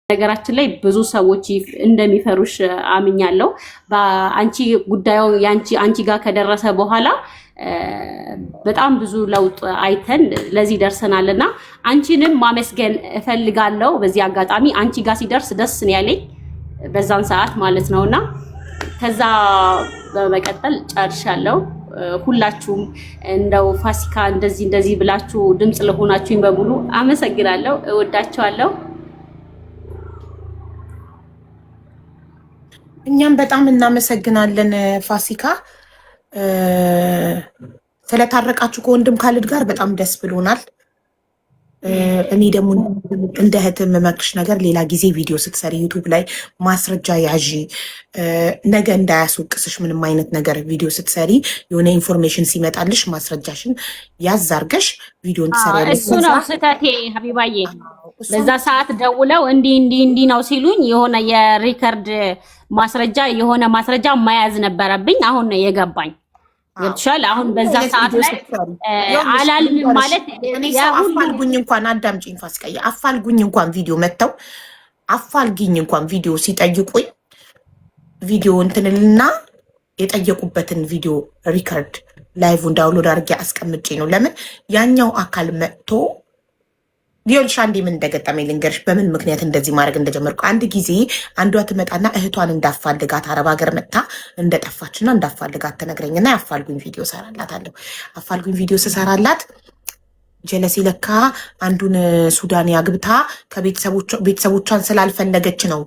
ነገራችን ላይ ብዙ ሰዎች እንደሚፈሩሽ አምኛለሁ። በአንቺ ጉዳዩ አንቺ ጋር ከደረሰ በኋላ በጣም ብዙ ለውጥ አይተን ለዚህ ደርሰናልና አንቺንም ማመስገን እፈልጋለሁ። በዚህ አጋጣሚ አንቺ ጋር ሲደርስ ደስ ነው ያለኝ በዛን ሰዓት ማለት ነውና ከዛ በመቀጠል ጨርሻለሁ። ሁላችሁም እንደው ፋሲካ እንደዚህ ብላችሁ ድምጽ ለሆናችሁኝ በሙሉ አመሰግናለሁ። እወዳችኋለሁ። እኛም በጣም እናመሰግናለን ፋሲካ። ስለታረቃችሁ ከወንድም ካልድ ጋር በጣም ደስ ብሎናል። እኔ ደግሞ እንደ እህት የምመክርሽ ነገር ሌላ ጊዜ ቪዲዮ ስትሰሪ ዩቱብ ላይ ማስረጃ ያዢ። ነገ እንዳያስወቅስሽ ምንም አይነት ነገር ቪዲዮ ስትሰሪ የሆነ ኢንፎርሜሽን ሲመጣልሽ ማስረጃሽን ያዝ አድርገሽ ቪዲዮን ትሰሪያለሽ። እሱ ነው ስህተቴ ሀቢባዬ። በዛ ሰዓት ደውለው እንዲህ ነው ሲሉኝ የሆነ የሪከርድ ማስረጃ የሆነ ማስረጃ መያዝ ነበረብኝ። አሁን ነው የገባኝ። ገብቶሻል? አሁን በዛ ሰዓት ላይ አላልንም ማለት አፋልጉኝ እንኳን አዳምጪኝ ፋሲካዬ፣ አፋልጉኝ እንኳን ቪዲዮ መተው አፋልግኝ እንኳን ቪዲዮ ሲጠይቁኝ ቪዲዮ እንትንልና የጠየቁበትን ቪዲዮ ሪከርድ ላይቭን ዳውንሎድ አድርጌ አስቀምጬ ነው። ለምን ያኛው አካል መጥቶ ሊሆንሽ አንዴ ምን እንደገጠመኝ ልንገርሽ፣ በምን ምክንያት እንደዚህ ማድረግ እንደጀመርኩ። አንድ ጊዜ አንዷ ትመጣና እህቷን እንዳፋልጋት አረብ ሀገር መጥታ እንደጠፋችና እንዳፋልጋት ትነግረኝና ያፋልጉኝ ቪዲዮ ሰራላታለሁ። አፋልጉኝ ቪዲዮ ስሰራላት ጀለሴ ለካ አንዱን ሱዳን ያግብታ ከቤተሰቦቿን ስላልፈለገች ነው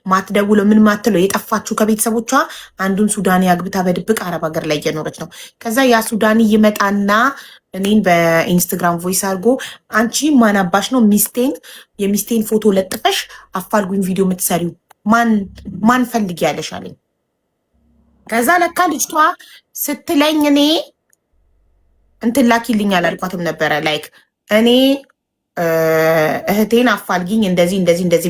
ማትደውለው ምን ማትለው የጠፋችው ከቤተሰቦቿ አንዱን ሱዳን ያግብታ በድብቅ አረብ ሀገር ላይ እየኖረች ነው። ከዛ ያ ሱዳኒ ይመጣና እኔን በኢንስታግራም ቮይስ አድርጎ አንቺ ማናባሽ ነው የሚስቴን ፎቶ ለጥፈሽ አፋልጉኝ ቪዲዮ የምትሰሪው ማን ፈልጊ ያለሽ አለኝ። ከዛ ለካ ልጅቷ ስትለኝ እኔ እንትን ላኪልኝ አላልኳትም ነበረ። ላይክ እኔ እህቴን አፋልጊኝ እንደዚህ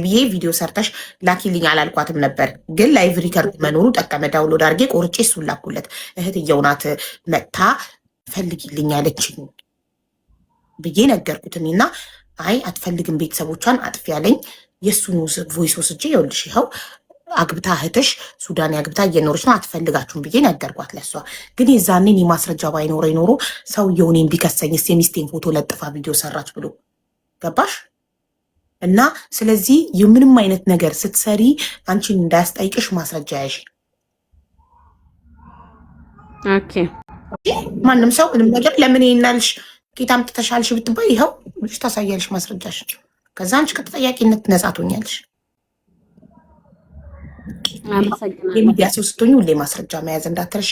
ብዬ ቪዲዮ ሰርተሽ ላኪልኝ አላልኳትም ነበር። ግን ላይቭ ሪከርድ መኖሩ ጠቀመ። ዳውንሎድ አድርጌ ቆርጬ እሱን ላኩለት። እህትየው ናት መጥታ ፈልጊልኝ አለችኝ ብዬ ነገርኩትኝ። እና አይ አትፈልግም ቤተሰቦቿን አጥፊ ያለኝ የእሱን ቮይስ ወስጄ ይኸውልሽ ይኸው አግብታ እህትሽ ሱዳን አግብታ እየኖረች ነው አትፈልጋችሁም ብዬ ነገርኳት ለሷ። ግን የዛኔን የማስረጃ ባይኖረ ይኖሮ ሰውየው እኔን ቢከሰኝስ የሚስቴን ፎቶ ለጥፋ ቪዲዮ ሰራች ብሎ ገባሽ? እና ስለዚህ የምንም አይነት ነገር ስትሰሪ አንቺን እንዳያስጠይቅሽ ማስረጃ ያዥ። ኦኬ ማንም ሰው ምንም ነገር ለምን ይናልሽ ጌታም ተሻልሽ ብትባይ ይኸው ልጅ ታሳያለሽ ማስረጃሽ። ከዛ አንቺ ከተጠያቂነት ነፃ ትሆኛለሽ። የሚዲያ ሰው ስትሆኚ ሁሌ ማስረጃ መያዝ እንዳትረሺ።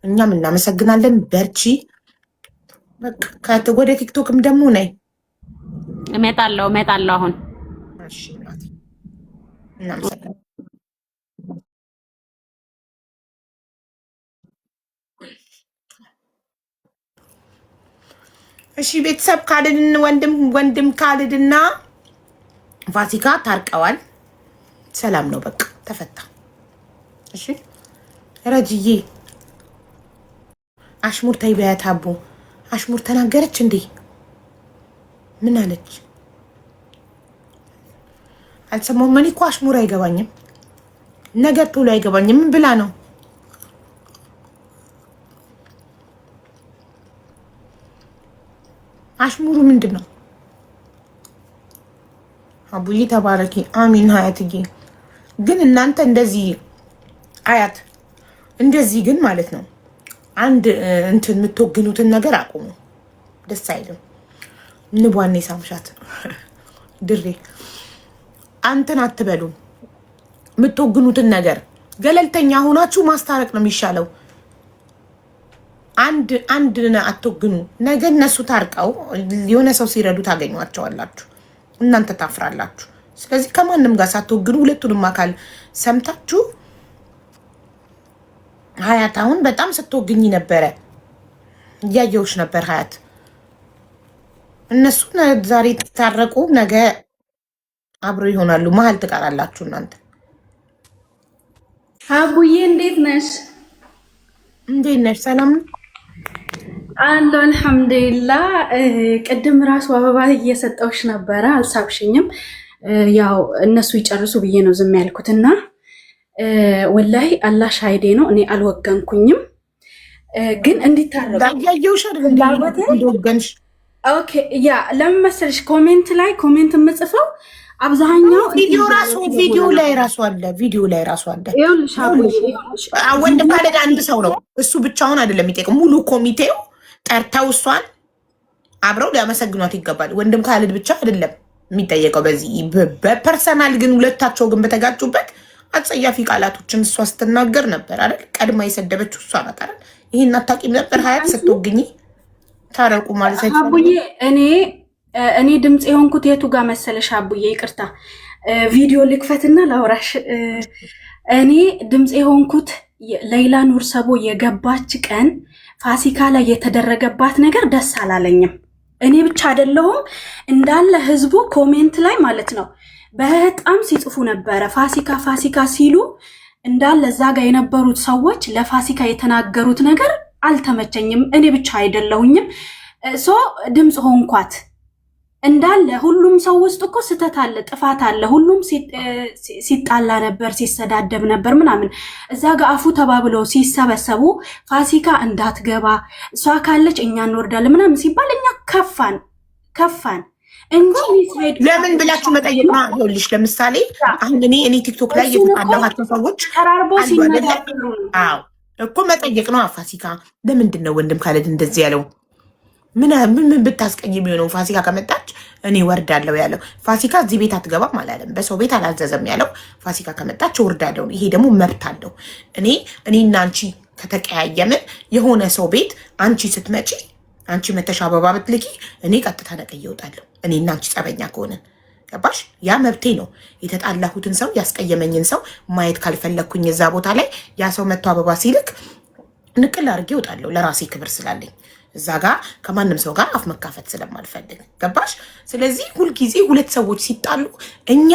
እኛም እናመሰግናለን። በርቺ። በቃ ወደ ቲክቶክም ደግሞ ነይ። እመጣለሁ አሁን። እሺ እናመሰግናለን። እሺ ቤተሰብ ካልድን ወንድም ካልድና ፋሲካ ታርቀዋል። ሰላም ነው፣ በቃ ተፈታ። እሺ ረጅዬ አሽሙር ተይ በያት። አቦ አሽሙር ተናገረች እንዴ? ምን አለች? አልሰማሁም። እኔ እኮ አሽሙር አይገባኝም፣ ነገር ቶሎ አይገባኝም። ምን ብላ ነው? አሽሙሩ ምንድን ነው? አቡዬ ተባረኪ። አሚን ሀያትዬ። ግን እናንተ እንደዚህ አያት እንደዚህ ግን ማለት ነው አንድ እንትን የምትወግኑትን ነገር አቁሙ። ደስ አይልም። ንቧኔ ሳምሻት ድሬ አንተን አትበሉም። የምትወግኑትን ነገር ገለልተኛ ሆናችሁ ማስታረቅ ነው የሚሻለው። አንድ አትወግኑ። ነገ እነሱ ታርቀው የሆነ ሰው ሲረዱ ታገኟቸዋላችሁ። እናንተ ታፍራላችሁ። ስለዚህ ከማንም ጋር ሳትወግኑ ሁለቱንም አካል ሰምታችሁ ሀያት አሁን በጣም ስትወግኝ ነበረ፣ እያየሁሽ ነበር ሀያት። እነሱ ዛሬ ታረቁ፣ ነገ አብሮ ይሆናሉ። መሀል ትቀራላችሁ እናንተ። አቡዬ እንዴት ነሽ? እንዴት ነሽ? ሰላም ነው አሎ አልሐምዱሊላህ። ቅድም ራሱ አበባ እየሰጠውሽ ነበረ፣ አልሳብሽኝም። ያው እነሱ ይጨርሱ ብዬ ነው ዝም ያልኩትና ወላሂ አላህ ሻሂዴ ነው። እኔ አልወገንኩኝም፣ ግን እንዲታረቁ ያየውሽ እንደወገንሽ። ኦኬ ያ ለምን መሰለሽ ኮሜንት የምጽፈው አብዛኛው ቪዲዮ ላይ ራሱ አለ። ወንድም ካለድ አንድ ሰው ነው እሱ ብቻውን አይደለም የሚጠይቀው። ሙሉ ኮሚቴው ጠርተው እሷን አብረው ሊያመሰግኗት ይገባል። ወንድም ካለድ ብቻ አይደለም የሚጠየቀው በዚህ በፐርሰናል ግን ሁለታቸው ግን በተጋጩበት አጸያፊ ቃላቶችን እሷ ስትናገር ነበር አይደል? ቀድማ የሰደበችው እሷ ናት አይደል? ይሄን አታውቂም ነበር? ሀያት ስትወግኝ ታረቁ ማለት አቡዬ እኔ ድምፅ የሆንኩት የቱ ጋር መሰለሽ አቡዬ? ይቅርታ ቪዲዮ ልክፈትና ላውራሽ። እኔ ድምፅ የሆንኩት ሌይላ ኑር ሰቦ የገባች ቀን ፋሲካ ላይ የተደረገባት ነገር ደስ አላለኝም። እኔ ብቻ አይደለሁም እንዳለ ህዝቡ ኮሜንት ላይ ማለት ነው በጣም ሲጽፉ ነበረ። ፋሲካ ሲሉ እንዳለ እዛ ጋር የነበሩት ሰዎች ለፋሲካ የተናገሩት ነገር አልተመቸኝም። እኔ ብቻ አይደለሁኝም ድምፅ ሆንኳት። እንዳለ ሁሉም ሰው ውስጥ እኮ ስተት አለ፣ ጥፋት አለ። ሁሉም ሲጣላ ነበር፣ ሲሰዳደብ ነበር ምናምን። እዛ ጋር አፉ ተባብለው ሲሰበሰቡ ፋሲካ እንዳትገባ እሷ ካለች እኛ እንወርዳለን ምናምን ሲባል እኛ ከፋን እንጂ ለምን ብላችሁ መጠየቅ ነው። ይኸውልሽ ለምሳሌ አሁን እኔ ቲክቶክ ላይ የተጣላኋቸው ሰዎች ቀራርቦ ሲነጋገሩ እኮ መጠየቅ ነው። ፋሲካ ለምንድን ነው ወንድም ካለድ እንደዚህ ያለው? ምን ብታስቀይም የሚሆነው? ፋሲካ ከመጣች እኔ ወርዳለው ያለው። ፋሲካ እዚህ ቤት አትገባም አላለም፣ በሰው ቤት አላዘዘም ያለው። ፋሲካ ከመጣች ወርዳለው። ይሄ ደግሞ መብት አለው። እኔና አንቺ ከተቀያየምን የሆነ ሰው ቤት አንቺ ስትመጪ አንቺ መተሻ አበባ ብትልኪ እኔ ቀጥታ ነቀይ እወጣለሁ። እኔና አንቺ ጸበኛ ከሆነን ገባሽ? ያ መብቴ ነው። የተጣላሁትን ሰው ያስቀየመኝን ሰው ማየት ካልፈለግኩኝ እዛ ቦታ ላይ ያ ሰው መጥቶ አበባ ሲልክ ንቅል አድርጌ እወጣለሁ፣ ለራሴ ክብር ስላለኝ እዛ ጋር ከማንም ሰው ጋር አፍ መካፈት ስለማልፈልግ ገባሽ? ስለዚህ ሁልጊዜ ሁለት ሰዎች ሲጣሉ እኛ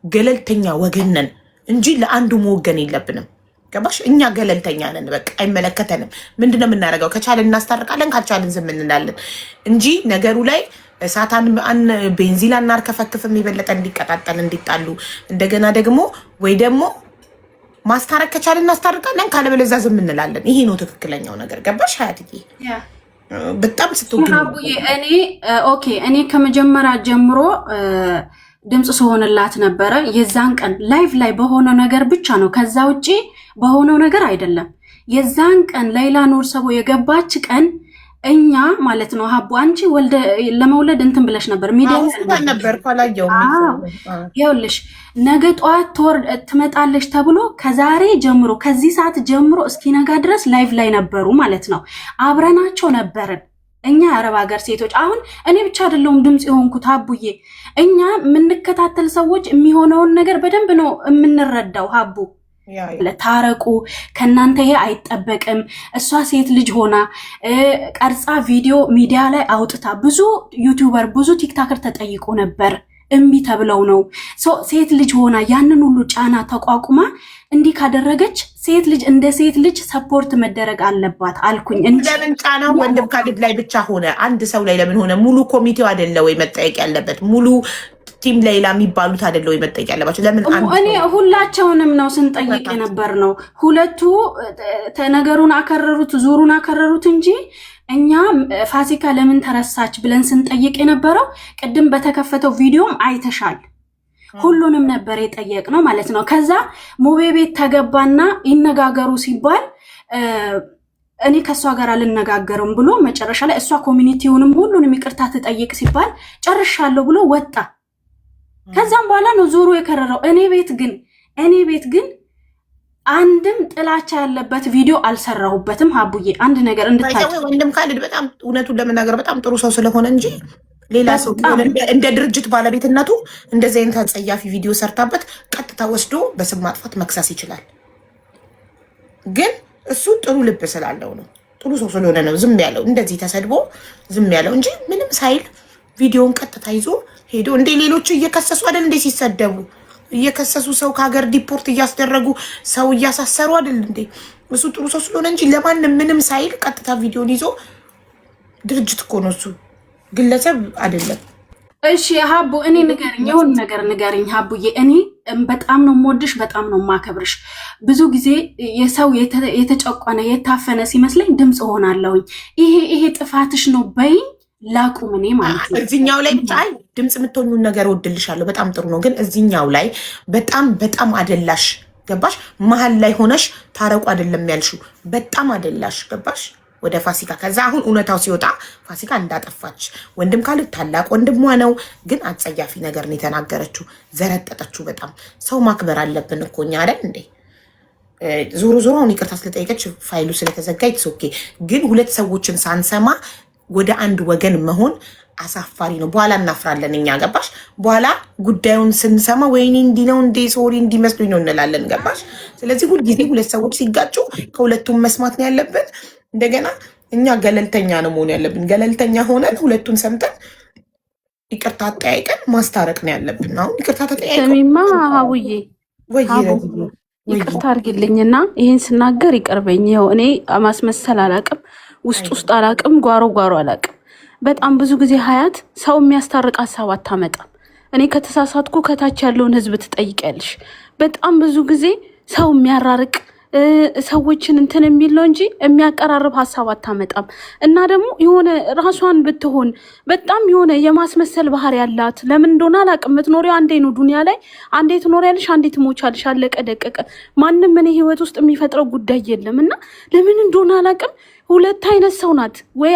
ገለልተኛ ወገን ነን እንጂ ለአንዱ መወገን የለብንም። ገባሽ? እኛ ገለልተኛ ነን፣ በቃ አይመለከተንም። ምንድነው የምናደርገው? ከቻልን እናስታርቃለን፣ ካልቻልን ዝም እንላለን እንጂ ነገሩ ላይ እሳታን ቤንዚን አናርከፈክፍም። የበለጠ እንዲቀጣጠል እንዲጣሉ እንደገና ደግሞ ወይ ደግሞ ማስታረቅ ከቻልን እናስታርቃለን፣ ካለበለዚያ ዝም እንላለን። ይሄ ነው ትክክለኛው ነገር። ገባሽ ሀያትዬ? በጣም ስትወግኝ እኔ ከመጀመሪያ ጀምሮ ድምፅ ስሆንላት ነበረ። የዛን ቀን ላይቭ ላይ በሆነው ነገር ብቻ ነው፣ ከዛ ውጭ በሆነው ነገር አይደለም። የዛን ቀን ሌይላ ኑር ሰቦ የገባች ቀን እኛ ማለት ነው ሀቡ አንቺ ለመውለድ እንትን ብለሽ ነበር ሚዲያ ነበር ይኸውልሽ ነገ ጠዋት ትመጣለች ተብሎ ከዛሬ ጀምሮ ከዚህ ሰዓት ጀምሮ እስኪነጋ ድረስ ላይቭ ላይ ነበሩ ማለት ነው። አብረናቸው ነበርን እኛ የአረብ ሀገር ሴቶች። አሁን እኔ ብቻ አይደለሁም ድምፅ የሆንኩት ሀቡዬ፣ እኛ የምንከታተል ሰዎች የሚሆነውን ነገር በደንብ ነው የምንረዳው። ሀቡ ታረቁ፣ ከእናንተ ይሄ አይጠበቅም። እሷ ሴት ልጅ ሆና ቀርጻ ቪዲዮ ሚዲያ ላይ አውጥታ ብዙ ዩቲዩበር ብዙ ቲክታከር ተጠይቆ ነበር፣ እምቢ ተብለው ነው። ሴት ልጅ ሆና ያንን ሁሉ ጫና ተቋቁማ እንዲህ ካደረገች ሴት ልጅ እንደ ሴት ልጅ ሰፖርት መደረግ አለባት አልኩኝ። ለምን ጫናው ወንድም ካለድ ላይ ብቻ ሆነ? አንድ ሰው ላይ ለምን ሆነ? ሙሉ ኮሚቴው አይደለ ወይ መጠየቅ ያለበት? ሙሉ ቲም ሌላ የሚባሉት አይደለ ወይ መጠየቅ ያለባቸው? ለምን እኔ ሁላቸውንም ነው ስንጠይቅ የነበር ነው። ሁለቱ ነገሩን አከረሩት፣ ዙሩን አከረሩት እንጂ እኛ ፋሲካ ለምን ተረሳች ብለን ስንጠይቅ የነበረው ቅድም በተከፈተው ቪዲዮም አይተሻል። ሁሉንም ነበር የጠየቅነው ማለት ነው። ከዛ ሙቤ ቤት ተገባና ይነጋገሩ ሲባል እኔ ከእሷ ጋር አልነጋገርም ብሎ መጨረሻ ላይ እሷ ኮሚኒቲውንም ሁሉንም ይቅርታ ትጠይቅ ሲባል ጨርሻለሁ ብሎ ወጣ። ከዛም በኋላ ነው ዞሮ የከረረው። እኔ ቤት ግን አንድም ጥላቻ ያለበት ቪዲዮ አልሰራሁበትም። ሀቡዬ አንድ ነገር እንድታውቂ ወንድም ካለድ በጣም እውነቱን ለመናገር በጣም ጥሩ ሰው ስለሆነ እንጂ ሌላ ሰው እንደ ድርጅት ባለቤትነቱ እንደዚህ አይነት አጸያፊ ቪዲዮ ሰርታበት ቀጥታ ወስዶ በስም ማጥፋት መክሰስ ይችላል። ግን እሱ ጥሩ ልብ ስላለው ነው፣ ጥሩ ሰው ስለሆነ ነው ዝም ያለው። እንደዚህ ተሰድቦ ዝም ያለው እንጂ ምንም ሳይል ቪዲዮን ቀጥታ ይዞ ሄዶ እንደ ሌሎቹ እየከሰሱ አይደል እንደ ሲሰደቡ እየከሰሱ ሰው ከሀገር ዲፖርት እያስደረጉ ሰው እያሳሰሩ አይደል እንዴ? እሱ ጥሩ ሰው ስለሆነ እንጂ ለማንም ምንም ሳይል ቀጥታ ቪዲዮን ይዞ ድርጅት እኮ ነው እሱ፣ ግለሰብ አይደለም። እሺ ሀቡ እኔ ንገርኝ፣ የሆነ ነገር ንገርኝ ሀቡዬ። እኔ በጣም ነው የምወድሽ፣ በጣም ነው የማከብርሽ። ብዙ ጊዜ የሰው የተጨቆነ የታፈነ ሲመስለኝ ድምፅ ሆናለሁኝ። ይሄ ጥፋትሽ ነው በይኝ ላቁም እኔ ማለት ነው። እዚህኛው ላይ ብቻ ድምፅ የምትሆኙን ነገር ወድልሻለሁ፣ በጣም ጥሩ ነው። ግን እዚህኛው ላይ በጣም አደላሽ፣ ገባሽ? መሀል ላይ ሆነሽ ታረቁ አይደለም ያልሽው፣ በጣም አደላሽ፣ ገባሽ? ወደ ፋሲካ ከዛ አሁን እውነታው ሲወጣ ፋሲካ እንዳጠፋች ወንድም ካለ ታላቅ ወንድሟ ነው፣ ግን አጸያፊ ነገር ነው የተናገረችው። ዘረጠጠችው። በጣም ሰው ማክበር አለብን እኮ እኛ አይደል እንዴ? ዞሮ አሁን ይቅርታ ስለጠየቀች ፋይሉ ስለተዘጋ ኦኬ። ግን ሁለት ሰዎችን ሳንሰማ ወደ አንድ ወገን መሆን አሳፋሪ ነው። በኋላ እናፍራለን እኛ፣ ገባሽ? በኋላ ጉዳዩን ስንሰማ ወይኔ እንዲህ ነው እንዴ ሶሪ እንዲመስሉኝ ነው እንላለን፣ ገባሽ? ስለዚህ ሁልጊዜ ሁለት ሰዎች ሲጋጩ ከሁለቱም መስማት ነው ያለብን። እንደገና እኛ ገለልተኛ ነው መሆን ያለብን። ገለልተኛ ሆነን ሁለቱን ሰምተን ይቅርታ አጠያይቀን ማስታረቅ ነው ያለብን። አሁን ይቅርታ ተጠያይቀን ሰሚማ ሀቡዬ ይቅርታ አድርግልኝና ይህን ስናገር ይቀርበኝ። ይኸው እኔ ማስመሰል አላቅም፣ ውስጥ አላቅም፣ ጓሮ አላቅም። በጣም ብዙ ጊዜ ሀያት ሰው የሚያስታርቅ ሀሳብ አታመጣም። እኔ ከተሳሳትኩ ከታች ያለውን ህዝብ ትጠይቂያለሽ። በጣም ብዙ ጊዜ ሰው የሚያራርቅ ሰዎችን እንትን የሚል ነው እንጂ የሚያቀራርብ ሀሳብ አታመጣም። እና ደግሞ የሆነ ራሷን ብትሆን በጣም የሆነ የማስመሰል ባህሪ ያላት ለምን እንደሆነ አላውቅም። የምትኖሪው አንዴ ነው ዱኒያ ላይ፣ አንዴ ትኖሪያለሽ፣ አንዴ ትሞቻለሽ። አለቀ ደቀቀ። ማንም እኔ ህይወት ውስጥ የሚፈጥረው ጉዳይ የለም። እና ለምን እንደሆነ አላውቅም። ሁለት አይነት ሰው ናት ወይ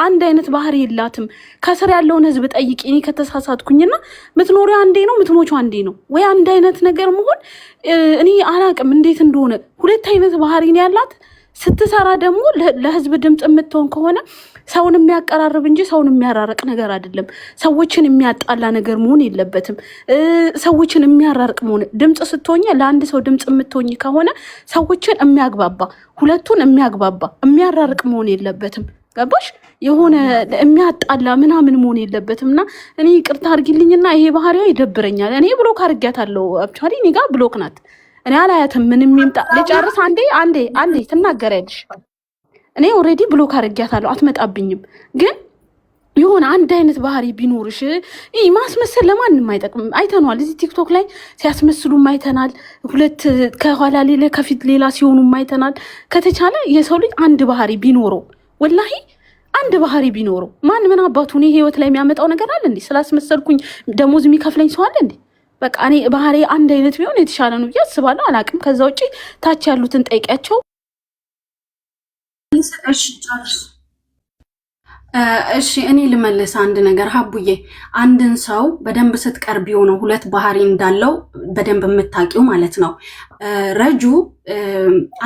አንድ አይነት ባህሪ የላትም። ከስር ያለውን ህዝብ ጠይቂ። እኔ ከተሳሳትኩኝና ምትኖሪው አንዴ ነው ምትሞቹ አንዴ ነው ወይ አንድ አይነት ነገር መሆን እኔ አላቅም እንዴት እንደሆነ። ሁለት አይነት ባህሪ ነው ያላት። ስትሰራ ደግሞ ለህዝብ ድምፅ የምትሆን ከሆነ ሰውን የሚያቀራርብ እንጂ ሰውን የሚያራርቅ ነገር አይደለም። ሰዎችን የሚያጣላ ነገር መሆን የለበትም። ሰዎችን የሚያራርቅ መሆን ድምፅ ስትሆኝ ለአንድ ሰው ድምፅ የምትሆኝ ከሆነ ሰዎችን የሚያግባባ ሁለቱን የሚያግባባ የሚያራርቅ መሆን የለበትም። ገባሽ? የሆነ የሚያጣላ ምናምን መሆን የለበትም። እና እኔ ይቅርታ አድርጊልኝና ይሄ ባህሪዋ ይደብረኛል። እኔ ብሎክ አድርጊያታለሁ። አክቹዋሊ እኔ ጋር ብሎክ ናት። እኔ አላያትም። ምንም ይምጣ ልጨርስ። አንዴ ትናገሪያለሽ። እኔ ኦልሬዲ ብሎክ አድርጊያታለሁ። አትመጣብኝም። ግን የሆነ አንድ አይነት ባህሪ ቢኖርሽ ማስመሰል ለማንም አይጠቅምም። አይተኗል። እዚህ ቲክቶክ ላይ ሲያስመስሉም አይተናል። ሁለት ከኋላ ሌላ ከፊት ሌላ ሲሆኑም አይተናል። ከተቻለ የሰው ልጅ አንድ ባህሪ ቢኖረው ወላሂ አንድ ባህሪ ቢኖረው ምን አባቱ እኔ ህይወት ላይ የሚያመጣው ነገር አለ እንዴ? ስላስመሰልኩኝ ደሞዝ የሚከፍለኝ ሰው አለ እንዴ? በቃ እኔ ባህሪ አንድ አይነት ቢሆን የተሻለ ነው ብዬ አስባለሁ። አላቅም። ከዛ ውጪ ታች ያሉትን ጠይቂያቸው። እሺ እኔ ልመልስ አንድ ነገር ሀቡዬ። አንድን ሰው በደንብ ስትቀርቢው ነው ሁለት ባህሪ እንዳለው በደንብ የምታውቂው ማለት ነው። ረጁ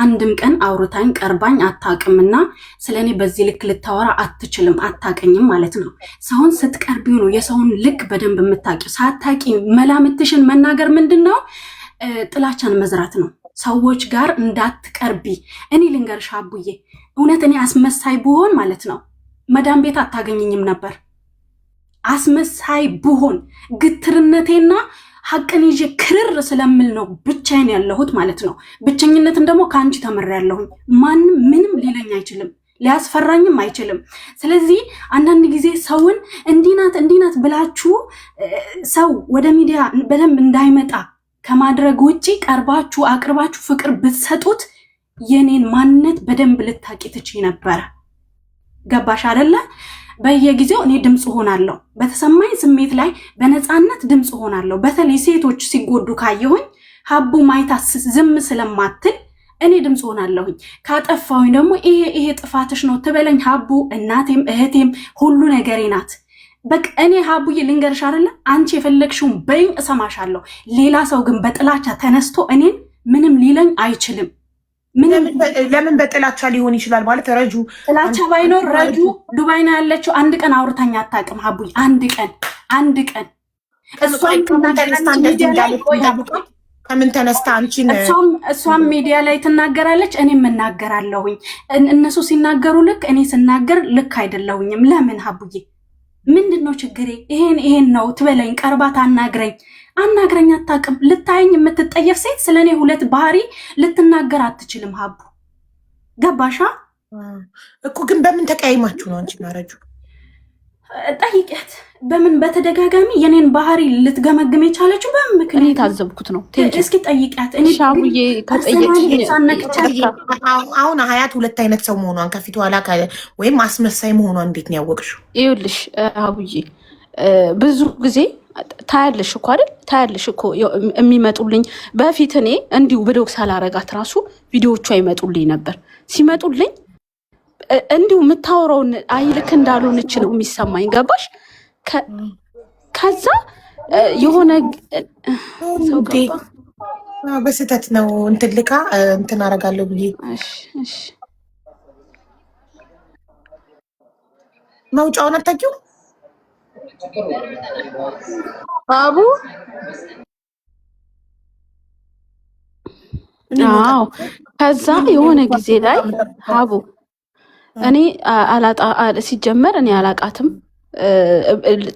አንድም ቀን አውርታኝ ቀርባኝ አታውቅምና ስለኔ በዚህ ልክ ልታወራ አትችልም፣ አታውቀኝም ማለት ነው። ሰውን ስትቀርቢው ነው የሰውን ልክ በደንብ የምታውቂው። ሳታውቂ መላምትሽን መናገር ምንድን ነው? ጥላቻን መዝራት ነው። ሰዎች ጋር እንዳትቀርቢ። እኔ ልንገርሽ ሀቡዬ፣ እውነት እኔ አስመሳይ ብሆን ማለት ነው መዳም ቤት አታገኘኝም ነበር። አስመሳይ ብሆን ግትርነቴና ሀቅን ይዤ ክርር ስለምል ነው ብቻዬን ያለሁት ማለት ነው። ብቸኝነትን ደግሞ ከአንቺ ተምሬያለሁኝ። ማንም ምንም ሊለኝ አይችልም፣ ሊያስፈራኝም አይችልም። ስለዚህ አንዳንድ ጊዜ ሰውን እንዲናት ብላችሁ ሰው ወደ ሚዲያ በደንብ እንዳይመጣ ከማድረግ ውጪ ቀርባችሁ አቅርባችሁ ፍቅር ብትሰጡት የኔን ማንነት በደንብ ልታቂ ትችይ ነበረ። ገባሽ አይደለ? በየጊዜው እኔ ድምፅ ሆናለሁ። በተሰማኝ ስሜት ላይ በነፃነት ድምፅ ሆናለሁ። በተለይ ሴቶች ሲጎዱ ካየሁኝ ሀቡ ማይታ ዝም ስለማትል እኔ ድምፅ ሆናለሁኝ። ካጠፋሁኝ ደግሞ ይሄ ጥፋትሽ ነው ትበለኝ። ሀቡ እናቴም እህቴም ሁሉ ነገሬ ናት። በቃ እኔ ሀቡዬ ልንገርሽ አይደለ? አንቺ የፈለግሽውን በይኝ፣ እሰማሻለሁ። ሌላ ሰው ግን በጥላቻ ተነስቶ እኔን ምንም ሊለኝ አይችልም። ለምን በጥላቻ ሊሆን ይችላል? ማለት ረጁ ጥላቻ ባይኖር ረጁ ዱባይ ነው ያለችው። አንድ ቀን አውርታኝ አታውቅም ሀቡዬ። አንድ ቀን ከምን ተነስታ አንቺን እሷም ሚዲያ ላይ ትናገራለች፣ እኔም እናገራለሁኝ። እነሱ ሲናገሩ ልክ፣ እኔ ስናገር ልክ አይደለሁኝም። ለምን ሀቡዬ? ምንድን ነው ችግሬ? ይሄን ነው ትበለኝ። ቀርባት አናግረኝ አታውቅም። ልታየኝ የምትጠየፍ ሴት ስለ እኔ ሁለት ባህሪ ልትናገር አትችልም ሀቡ። ገባሻ እኮ። ግን በምን ተቀያይማችሁ ነው አንቺ ማረጁ? ጠይቂያት። በምን በተደጋጋሚ የኔን ባህሪ ልትገመግም የቻለችው በምን ምክንያት? እኔ ታዘብኩት ነው። እስኪ ጠይቂያት። ሻቡዬ ከጠየቅሽኝ አሁን ሀያት ሁለት አይነት ሰው መሆኗን ከፊት ኋላ ወይም አስመሳይ መሆኗን እንዴት ነው ያወቅሽው? ይኸውልሽ አቡዬ ብዙ ጊዜ ታያለሽ እኮ አይደል? ታያለሽ እኮ የሚመጡልኝ በፊት እኔ እንዲሁ ብሎክ ሳላረጋት ራሱ ቪዲዮዎቿ ይመጡልኝ ነበር። ሲመጡልኝ እንዲሁ የምታወራውን አይልክ እንዳልሆነች ነው የሚሰማኝ። ገባሽ? ከዛ የሆነ ሰው በስህተት ነው እንትን ልካ እንትን አረጋለሁ ብዬ መውጫውን አታውቂው አቡ? አዎ። ከዛ የሆነ ጊዜ ላይ አቡ እኔ ሲጀመር እኔ አላቃትም።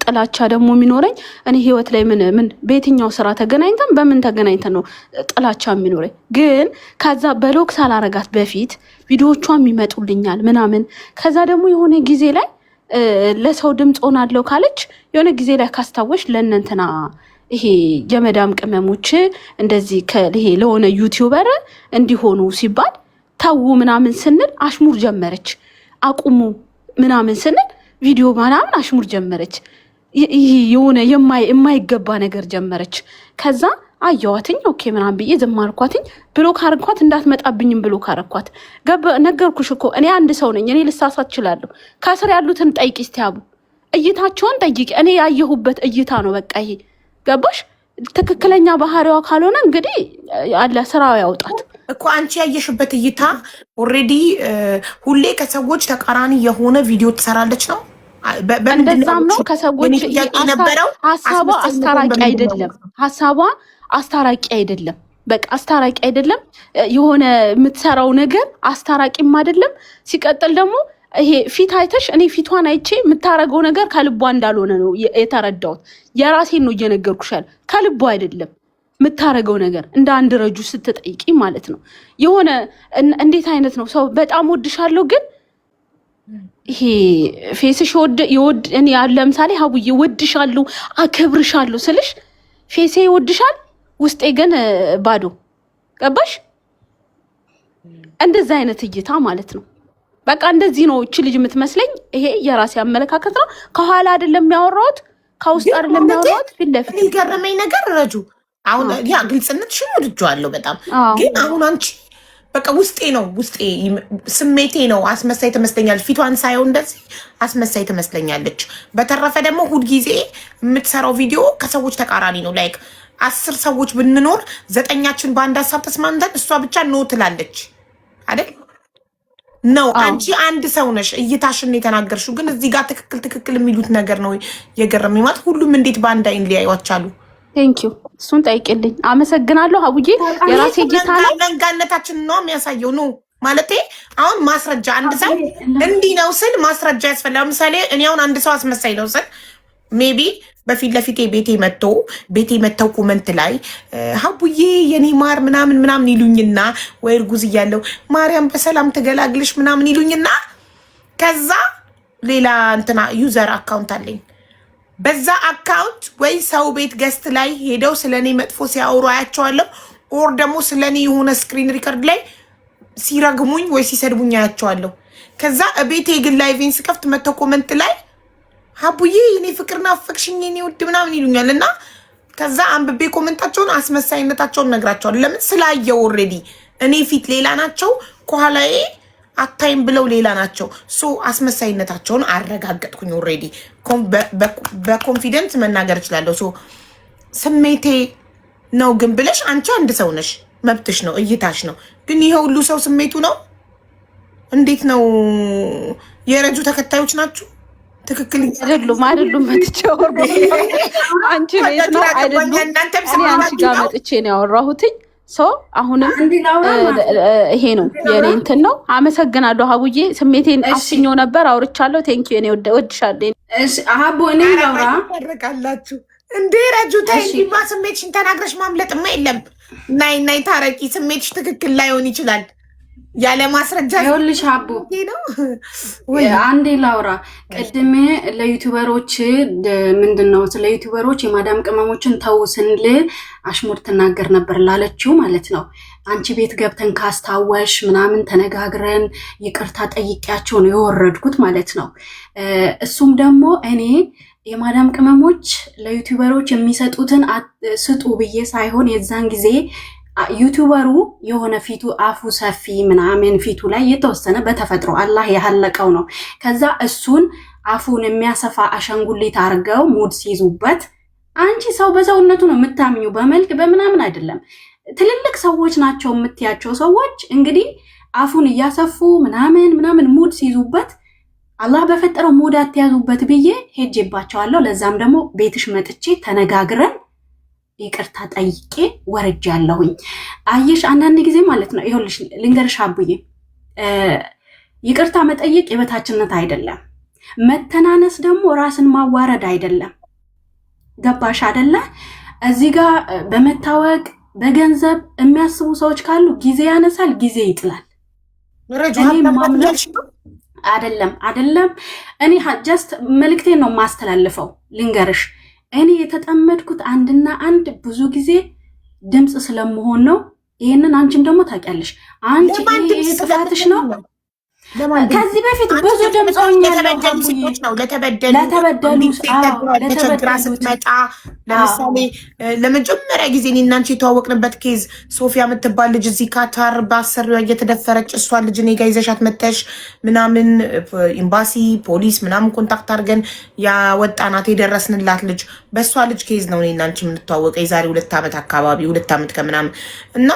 ጥላቻ ደግሞ የሚኖረኝ እኔ ህይወት ላይ ምን በየትኛው ስራ ተገናኝተን በምን ተገናኝተን ነው ጥላቻ የሚኖረኝ? ግን ከዛ በሎክ ሳላረጋት በፊት ቪዲዮቿም ይመጡልኛል ምናምን። ከዛ ደግሞ የሆነ ጊዜ ላይ ለሰው ድምፅ ሆናለሁ ካለች የሆነ ጊዜ ላይ ካስታወሽ ለእነንትና ይሄ የመዳም ቅመሞች እንደዚህ ይሄ ለሆነ ዩቲዩበር እንዲሆኑ ሲባል ተዉ ምናምን ስንል አሽሙር ጀመረች። አቁሙ ምናምን ስንል ቪዲዮ ምናምን አሽሙር ጀመረች። ይሄ የሆነ የማይገባ ነገር ጀመረች። ከዛ አየዋትኝ ኦኬ ምናምን ብዬ ዝም አልኳትኝ። ብሎክ አረኳት። እንዳትመጣብኝም ብሎክ አረኳት። ነገርኩሽ እኮ እኔ አንድ ሰው ነኝ። እኔ ልሳሳት እችላለሁ። ከስር ያሉትን ጠይቂ እስቲ አቡ፣ እይታቸውን ጠይቂ። እኔ ያየሁበት እይታ ነው በቃ ይሄ። ገባሽ? ትክክለኛ ባህሪዋ ካልሆነ እንግዲህ አለ ስራው ያውጣት እኮ። አንቺ ያየሽበት እይታ ኦልሬዲ ሁሌ ከሰዎች ተቃራኒ የሆነ ቪዲዮ ትሰራለች ነው። እንደዛም ነው ከሰዎች ሀሳቧ አስታራቂ አይደለም። ሀሳቧ አስታራቂ አይደለም። በቃ አስታራቂ አይደለም። የሆነ የምትሰራው ነገር አስታራቂም አይደለም። ሲቀጥል ደግሞ ይሄ ፊት አይተሽ እኔ ፊቷን አይቼ የምታረገው ነገር ከልቧ እንዳልሆነ ነው የተረዳሁት። የራሴን ነው እየነገርኩሻል። ከልቧ አይደለም የምታረገው ነገር። እንደ አንድ ረጁ ስትጠይቂ ማለት ነው። የሆነ እንዴት አይነት ነው ሰው በጣም ወድሻለሁ ግን ይሄ ፌስሽ እኔ ለምሳሌ ሀቡዬ ወድሻለሁ አከብርሻለሁ ስልሽ ፌሴ ይወድሻል፣ ውስጤ ግን ባዶ። ገባሽ? እንደዛ አይነት እይታ ማለት ነው። በቃ እንደዚህ ነው እቺ ልጅ የምትመስለኝ። ይሄ የራሴ አመለካከት ነው። ከኋላ አይደለም ያወራሁት፣ ከውስጥ አይደለም ያወራሁት፣ ፊት ለፊት። የሚገርመኝ ነገር ረጁ አሁን ያ ግልጽነትሽን ወድጄዋለሁ በጣም። ግን አሁን አንቺ በቃ ውስጤ ነው ስሜቴ ነው አስመሳይ ትመስለኛለች። ፊቷን ሳየው እንደዚህ አስመሳይ ትመስለኛለች። በተረፈ ደግሞ ሁልጊዜ የምትሰራው ቪዲዮ ከሰዎች ተቃራኒ ነው። ላይክ 10 ሰዎች ብንኖር 9ኛችን በአንድ ሀሳብ ተስማምተን እሷ ብቻ ኖ ትላለች አይደል? ነው አንቺ አንድ ሰው ነሽ፣ እይታሽን የተናገርሽው። ግን እዚህ ጋር ትክክል የሚሉት ነገር ነው የገረመኝ። ማለት ሁሉም እንዴት በአንድ አይን ሊያዩዋት ቻሉ? ቴንኪዩ እሱን ጠይቅልኝ። አመሰግናለሁ አቡዬ። የራሴ ጌታ ነው። ለንጋነታችን ነው የሚያሳየው ነው ማለት። አሁን ማስረጃ አንድ ሰው እንዲህ ነው ስል ማስረጃ ያስፈልጋል። ለምሳሌ እኔ አሁን አንድ ሰው አስመሳይ ነው ስል ሜቢ በፊት ለፊቴ ቤቴ መተው ኮመንት ላይ ሀቡዬ የኔ ማር ምናምን ይሉኝና ወይ እርጉዝ እያለሁ ማርያም በሰላም ተገላግልሽ ምናምን ይሉኝና ከዛ ሌላ እንትና ዩዘር አካውንት አለኝ። በዛ አካውንት ወይ ሰው ቤት ገስት ላይ ሄደው ስለኔ መጥፎ ሲያወሩ አያቸዋለሁ። ኦር ደግሞ ስለኔ የሆነ ስክሪን ሪከርድ ላይ ሲረግሙኝ ወይ ሲሰድቡኝ አያቸዋለሁ። ከዛ ቤቴ ግን ላይቬን ስከፍት መተው ኮመንት ላይ ሀቡዬ የኔ ፍቅር ናፈቅሽኝ የኔ ውድ ምናምን ይሉኛል። እና ከዛ አንብቤ ኮመንታቸውን አስመሳይነታቸውን ነግራቸዋል። ለምን ስላየው ኦልሬዲ እኔ ፊት ሌላ ናቸው፣ ከኋላዬ አታይም ብለው ሌላ ናቸው። ሶ አስመሳይነታቸውን አረጋገጥኩኝ ኦልሬዲ። በኮንፊደንስ መናገር እችላለሁ። ሶ ስሜቴ ነው ግን ብለሽ አንቺ አንድ ሰው ነሽ፣ መብትሽ ነው፣ እይታሽ ነው። ግን ይሄ ሁሉ ሰው ስሜቱ ነው። እንዴት ነው? የረጁ ተከታዮች ናችሁ? ትክክል አይደሉም። መጥቼው አንቺ ቤት ነው አይደሉም። እኔ አንቺ ጋር መጥቼ ነው ያወራሁትኝ። ሰው አሁንም ይሄ ነው የኔ እንትን ነው። አመሰግናለሁ ሀቡዬ። ስሜቴን አስኞ ነበር አውርቻለሁ። ቴንኪዩ እኔ ወድሻለሁ። ሀቡ እኔ ላውራ ታረቃላችሁ እንዴ? ረጁ ታይማ ስሜትሽን ተናግረሽ ማምለጥማ የለም። ናይ ታረቂ። ስሜትሽ ትክክል ላይሆን ይችላል። ያለ ማስረጃ ይኸውልሽ አቡ አንዴ ላውራ። ቅድም ለዩቲዩበሮች ምንድነው ስለ ዩቲዩበሮች የማዳም ቅመሞችን ተው ስንል አሽሙር ትናገር ነበር ላለችው ማለት ነው። አንቺ ቤት ገብተን ካስታወሽ ምናምን ተነጋግረን ይቅርታ ጠይቂያቸው ነው የወረድኩት ማለት ነው። እሱም ደግሞ እኔ የማዳም ቅመሞች ለዩቲዩበሮች የሚሰጡትን ስጡ ብዬ ሳይሆን የዛን ጊዜ ዩቲዩበሩ የሆነ ፊቱ አፉ ሰፊ ምናምን ፊቱ ላይ የተወሰነ በተፈጥሮ አላህ ያለቀው ነው። ከዛ እሱን አፉን የሚያሰፋ አሻንጉሊት አድርገው ሙድ ሲይዙበት፣ አንቺ ሰው በሰውነቱ ነው የምታምኙ በመልክ በምናምን አይደለም። ትልልቅ ሰዎች ናቸው የምትያቸው ሰዎች እንግዲህ አፉን እያሰፉ ምናምን ሙድ ሲይዙበት አላህ በፈጠረው ሙድ አትያዙበት ብዬ ሄጄባቸዋለሁ። ለዛም ደግሞ ቤትሽ መጥቼ ተነጋግረን ይቅርታ ጠይቄ ወርጃለሁኝ። አየሽ አንዳንድ ጊዜ ማለት ነው ይኸውልሽ ልንገርሽ አቡዬ፣ ይቅርታ መጠየቅ የበታችነት አይደለም። መተናነስ ደግሞ ራስን ማዋረድ አይደለም። ገባሽ አይደለ? እዚህ ጋር በመታወቅ በገንዘብ የሚያስቡ ሰዎች ካሉ ጊዜ ያነሳል፣ ጊዜ ይጥላል። አይደለም እኔ ጀስት መልክቴን ነው የማስተላልፈው። ልንገርሽ እኔ የተጠመድኩት አንድና አንድ ብዙ ጊዜ ድምፅ ስለመሆን ነው። ይሄንን አንቺም ደግሞ ታውቂያለሽ። አንቺ ይሄ ጥፋትሽ ነው። ከዚህ በፊት ብዙ ድምፆኛለሁ ለተበደሉ ተቸግራ ስትመጣ፣ ለምሳሌ ለመጀመሪያ ጊዜ እኔ እና አንቺ የተዋወቅንበት ኬዝ ሶፊያ የምትባል ልጅ እዚህ ካታር በአሰሪዋ እየተደፈረች እሷን ልጅ እኔ ጋ ይዘሻት መተሽ ምናምን ኤምባሲ ፖሊስ ምናምን ኮንታክት አድርገን ያወጣናት የደረስንላት ልጅ በእሷ ልጅ ኬዝ ነው እኔ እና አንቺ የምንተዋወቀ የዛሬ 2 ዓመት አካባቢ 2 ዓመት ከምናምን እና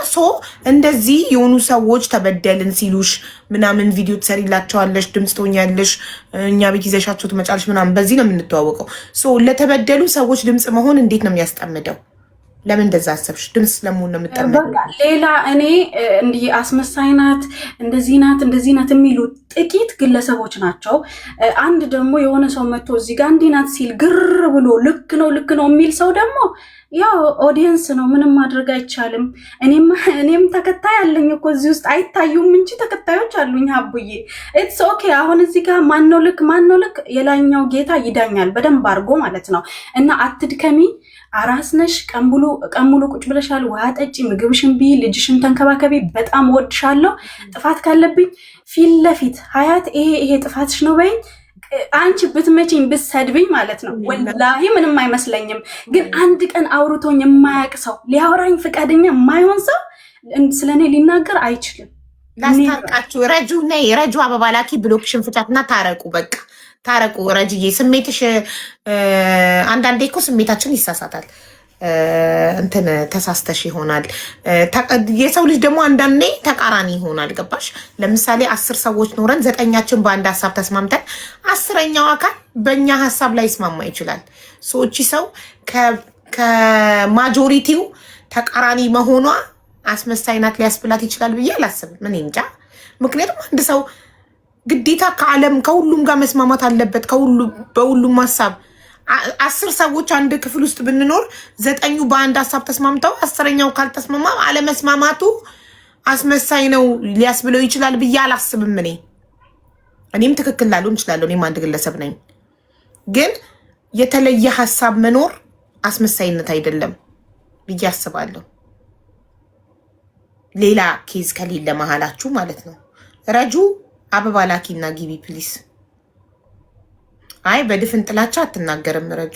እንደዚህ የሆኑ ሰዎች ተበደልን ሲሉሽ ምናምን ቪዲዮ ትሰሪላቸዋለሽ፣ ድምፅ ትሆኛለሽ፣ እኛ ቤት ይዘሻቸው ትመጫለሽ ምናምን። በዚህ ነው የምንተዋወቀው። ለተበደሉ ሰዎች ድምፅ መሆን እንዴት ነው የሚያስጠምደው? ለምን እንደዛ አሰብሽ? ድምፅ ስለመሆን ነው የምጠምደው። ሌላ እኔ እንዲህ አስመሳይ ናት እንደዚህ ናት የሚሉ ጥቂት ግለሰቦች ናቸው። አንድ ደግሞ የሆነ ሰው መጥቶ እዚህ ጋር እንዲህ ናት ሲል ግር ብሎ ልክ ነው የሚል ሰው ደግሞ ያው ኦዲየንስ ነው፣ ምንም ማድረግ አይቻልም። እኔም ተከታይ አለኝ እኮ እዚህ ውስጥ አይታዩም እንጂ ተከታዮች አሉኝ። አቡዬ ኢትስ ኦኬ። አሁን እዚህ ጋር ማነው ልክ የላይኛው ጌታ ይዳኛል በደንብ አድርጎ ማለት ነው። እና አትድከሚ፣ አራስ ነሽ፣ ቀን ሙሉ ቁጭ ብለሻል። ውሃ ጠጪ፣ ምግብሽን ቢ፣ ልጅሽን ተንከባከቢ። በጣም ወድሻለሁ። ጥፋት ካለብኝ ፊት ለፊት ሀያት ይሄ ጥፋትሽ ነው በይኝ። አንቺ ብትመጪኝ ብትሰድብኝ ማለት ነው ወላሂ ምንም አይመስለኝም። ግን አንድ ቀን አውርቶኝ የማያውቅ ሰው ሊያወራኝ ፈቃደኛ የማይሆን ሰው ስለኔ ሊናገር አይችልም። ላስታርቃችሁ። ረጁ አበባ ላኪ፣ ብሎክሽን ፍቻትና ታረቁ። በቃ ታረቁ። ረጅዬ ስሜትሽ አንዳንዴ እኮ ስሜታችን ይሳሳታል። ተሳስተሽ ይሆናል። የሰው ልጅ ደግሞ አንዳንዴ ተቃራኒ ይሆናል። ገባሽ? ለምሳሌ 10 ሰዎች ኖረን 9ኛችን በአንድ ሀሳብ ተስማምተን 10ኛው አካል በእኛ ሀሳብ ላይ ይስማማ ይችላል። ሰዎች ሰው ከማጆሪቲው ተቃራኒ መሆኗ አስመሳይ ናት ሊያስብላት ይችላል ብዬ አላስብም። ምን እንጃ። ምክንያቱም አንድ ሰው ግዴታ ከሁሉም ጋር መስማማት አለበት። በሁሉም ሀሳብ 10 ሰዎች አንድ ክፍል ውስጥ ብንኖር 9ኙ በአንድ ሀሳብ ተስማምተው 10ኛው ካልተስማማ አለመስማማቱ አስመሳይ ነው ሊያስብለው ይችላል ብዬ አላስብም። እኔም ትክክል ላልሆን እችላለሁ። እኔም አንድ ግለሰብ ነኝ። ግን የተለየ ሀሳብ መኖር አስመሳይነት አይደለም ብዬ አስባለሁ። ሌላ ኬዝ ከሌለ መሀላችሁ ማለት ነው። ረጁ አበባ ላኪና ግቢ ፕሊስ። አይ በድፍን ጥላቻ አትናገርም ረጁ።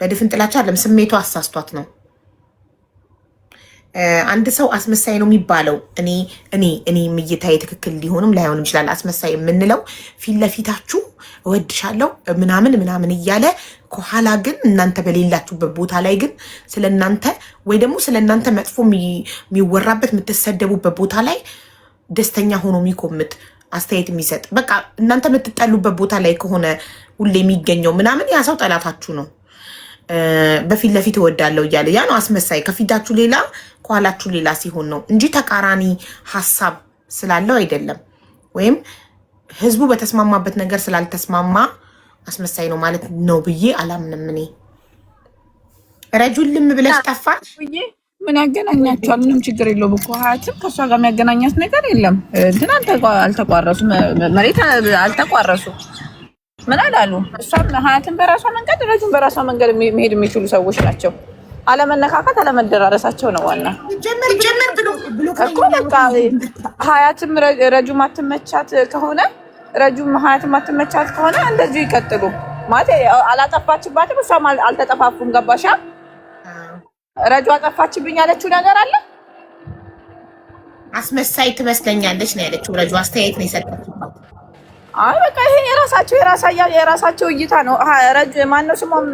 በድፍን ጥላቻ አለም ስሜቱ አሳስቷት ነው። አንድ ሰው አስመሳይ ነው የሚባለው እኔ ምይታዬ ትክክል ሊሆንም ላይሆንም ይችላል። አስመሳይ የምንለው ፊት ለፊታችሁ እወድሻለሁ ምናምን እያለ ከኋላ ግን እናንተ በሌላችሁበት ቦታ ላይ ግን ስለናንተ ወይ ደግሞ ስለናንተ መጥፎ የሚወራበት የምትሰደቡበት ቦታ ላይ ደስተኛ ሆኖ የሚኮምት አስተያየት የሚሰጥ በቃ እናንተ የምትጠሉበት ቦታ ላይ ከሆነ ሁሌ የሚገኘው ምናምን ያ ሰው ጠላታችሁ ነው። በፊት ለፊት እወዳለሁ እያለ ያ ነው አስመሳይ። ከፊታችሁ ሌላ ከኋላችሁ ሌላ ሲሆን ነው እንጂ ተቃራኒ ሀሳብ ስላለው አይደለም። ወይም ህዝቡ በተስማማበት ነገር ስላልተስማማ አስመሳይ ነው ማለት ነው ብዬ አላምንም። እኔ ረጁን ልም ብለሽ ጠፋሽ። ምን ያገናኛቸዋል? ምንም ችግር የለውም እኮ ሀያትም ከእሷ ጋር የሚያገናኛት ነገር የለም። እንትን አልተቋረሱ፣ መሬት አልተቋረሱ፣ ምን አላሉ። እሷም ሀያትን በራሷ መንገድ፣ ረጁን በራሷ መንገድ መሄድ የሚችሉ ሰዎች ናቸው። አለመነካካት አለመደራረሳቸው ነው ዋና እኮ። በቃ ሀያትም ረጁም አትመቻት ከሆነ ረጁም ሀያትም አትመቻት ከሆነ እንደዚሁ ይቀጥሉ ማለት አላጠፋችባትም፣ እሷም አልተጠፋፉም። ገባሻ? ረጁ አጠፋችብኝ ያለችው ነገር አለ። አስመሳይ ትመስለኛለች ነው ያለችው። ረጁ አስተያየት ነው የሰጠችባት። አይ በቃ ይሄ የራሳቸው እይታ ነው። ረጁ ማነው ስሟም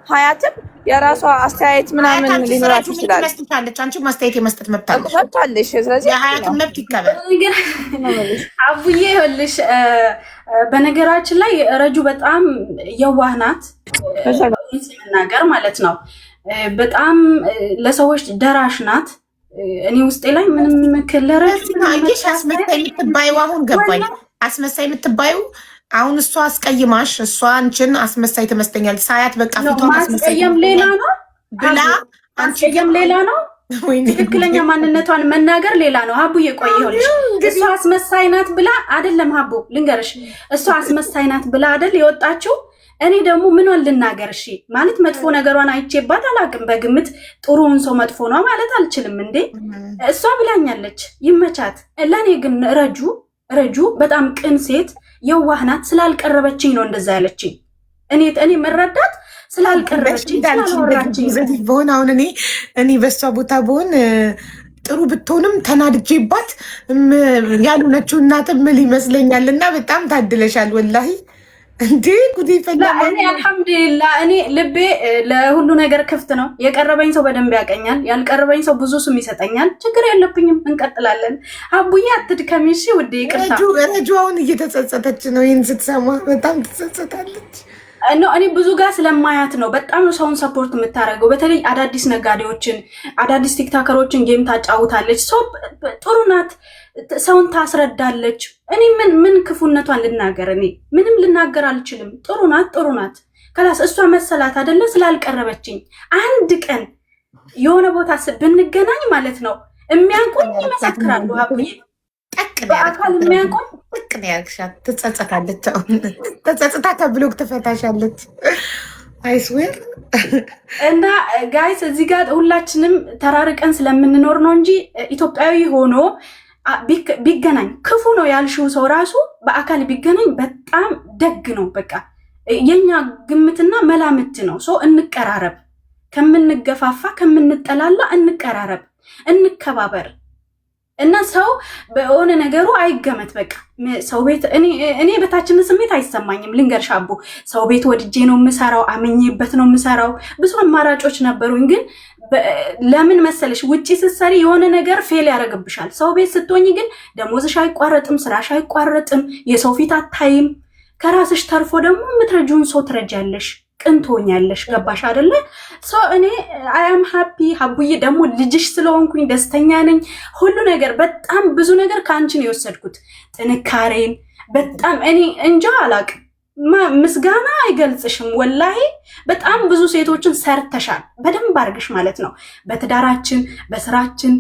ሀያትም የራሷ አስተያየት ምናምን ሊኖራችሁ ይችላል። አንቺ አስተያየት የመስጠት መብት አለሽ። ስለዚህ የሀያትን መብት ይከበር። አቡዬ ይኸውልሽ፣ በነገራችን ላይ ረጁ በጣም የዋህ ናት ነገር ማለት ነው። በጣም ለሰዎች ደራሽ ናት። እኔ ውስጤ ላይ ምንም ክለረጅ አስመሳይ የምትባዩ አሁን ገባኝ። አስመሳይ የምትባዩ አሁን እሷ አስቀይማሽ እሷ አንቺን አስመሳይ ትመስለኛለች። ሳያት በቃ ፊቷን ማስቀየም ሌላ ነው ብላ ማስቀየም ሌላ ነው። ትክክለኛ ማንነቷን መናገር ሌላ ነው። ሀቡዬ ቆይ ይኸውልሽ፣ እሷ አስመሳይ ናት ብላ አይደለም ሀቡ ልንገርሽ፣ እሷ አስመሳይ ናት ብላ አይደል የወጣችው። እኔ ደግሞ ምኗን ልናገር? እሺ ማለት መጥፎ ነገሯን አይቼባት አላውቅም። በግምት ጥሩውን ሰው መጥፎ ነው ማለት አልችልም እንዴ። እሷ ብላኛለች፣ ይመቻት። ለእኔ ግን ረጁ በጣም ቅን ሴት የዋህ ናት። ስላልቀረበችኝ ነው እንደዛ ያለችኝ። እኔ መረዳት ስላልቀረበችኝ ስላልወራችኝ በሆነ አሁን እኔ በሷ ቦታ በሆን ጥሩ ብትሆንም ተናድጄባት ያልሆነችው እናት ምል ይመስለኛል። እና በጣም ታድለሻል ወላሂ። እንዴ ጉዲ ፈላ። እኔ አልሐምዱሊላህ እኔ ልቤ ለሁሉ ነገር ክፍት ነው። የቀረበኝ ሰው በደንብ ያቀኛል፣ ያልቀረበኝ ሰው ብዙ ስም ይሰጠኛል። ችግር የለብኝም፣ እንቀጥላለን። አቡዬ አትድከሚ እሺ ውዴ። ይቅርታ ረጁ አሁን እየተጸጸተች ነው። ይህን ስትሰማ በጣም ትጸጸታለች። እኔ ብዙ ጋር ስለማያት ነው። በጣም ነው ሰውን ሰፖርት የምታደርገው። በተለይ አዳዲስ ነጋዴዎችን፣ አዳዲስ ቲክታከሮችን ጌም ታጫውታለች። ሰው ጥሩ ናት፣ ሰውን ታስረዳለች። እኔ ምን ክፉነቷን ልናገር? እኔ ምንም ልናገር አልችልም። ጥሩ ናት። ከላስ እሷ መሰላት አይደለ? ስላልቀረበችኝ አንድ ቀን የሆነ ቦታ ብንገናኝ ማለት ነው የሚያውቁኝ ይመሰክራሉ። ሀቡዬ በአካል የሚያውቁኝ ጥቅ ነው ያልሻት። ትጸጸታለች። አሁን ተጸጽታ ከብሎክ ትፈታሻለች። አይስዌር እና ጋይስ እዚህ ጋር ሁላችንም ተራርቀን ስለምንኖር ነው እንጂ ኢትዮጵያዊ ሆኖ ቢገናኝ ክፉ ነው ያልሽው ሰው ራሱ በአካል ቢገናኝ በጣም ደግ ነው። በቃ የኛ ግምትና መላምት ነው። ሰው እንቀራረብ፣ ከምንገፋፋ ከምንጠላላ እንቀራረብ፣ እንከባበር እና ሰው በሆነ ነገሩ አይገመት። በቃ ሰው ቤት እኔ በታችነት ስሜት አይሰማኝም። ልንገርሽ አቡ፣ ሰው ቤት ወድጄ ነው የምሰራው፣ አምኜበት ነው የምሰራው። ብዙ አማራጮች ነበሩኝ ግን ለምን መሰለሽ ውጪ ስትሰሪ የሆነ ነገር ፌል ያደርግብሻል። ሰው ቤት ስትሆኝ ግን ደሞዝሽ አይቋረጥም፣ ስራሽ አይቋረጥም፣ የሰው ፊት አታይም። ከራስሽ ተርፎ ደግሞ የምትረጂውን ሰው ትረጃለሽ፣ ቅን ትሆኛለሽ። ገባሽ አይደለ? እኔ አያም ሀፒ ሀቡዬ። ደግሞ ልጅሽ ስለሆንኩኝ ደስተኛ ነኝ። ሁሉ ነገር በጣም ብዙ ነገር ከአንቺ ነው የወሰድኩት፣ ጥንካሬን በጣም እኔ እንጃ አላቅም። ምስጋና አይገልጽሽም ወላሂ። በጣም ብዙ ሴቶችን ሰርተሻል በደንብ አድርግሽ ማለት ነው። በትዳራችን በስራችን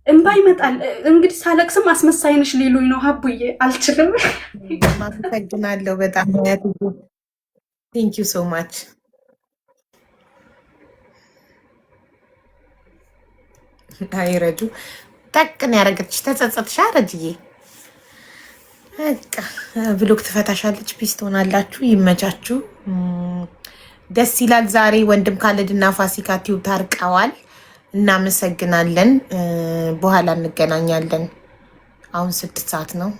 እንባ ይመጣል። እንግዲህ ሳለቅስም አስመሳይንሽ ሊሉኝ ነው። ሀቡዬ አልችልም። አመሰግናለሁ በጣም ቴንክ ዩ ሶ ማች። አይ ረጁ ጠቅን ያደረገችሽ ተጸጸትሻ ረጅዬ። በቃ ብሎክ ትፈታሻለች። ፒስ ትሆናላችሁ። ይመቻችሁ። ደስ ይላል። ዛሬ ወንድም ካለድ እና ፋሲካ ቲዩብ ታርቀዋል። እናመሰግናለን። በኋላ እንገናኛለን። አሁን 6 ሰዓት ነው።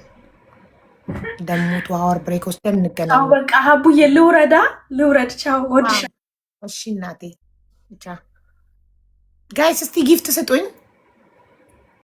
ደግሞ ቱ ብሬክ ወስደን እንገናኛለን። በቃ ሀቡዬ ልውረድ። ቻው ወድሻ። እሺ እናቴ። ጋይስ እስቲ ጊፍት ስጡኝ።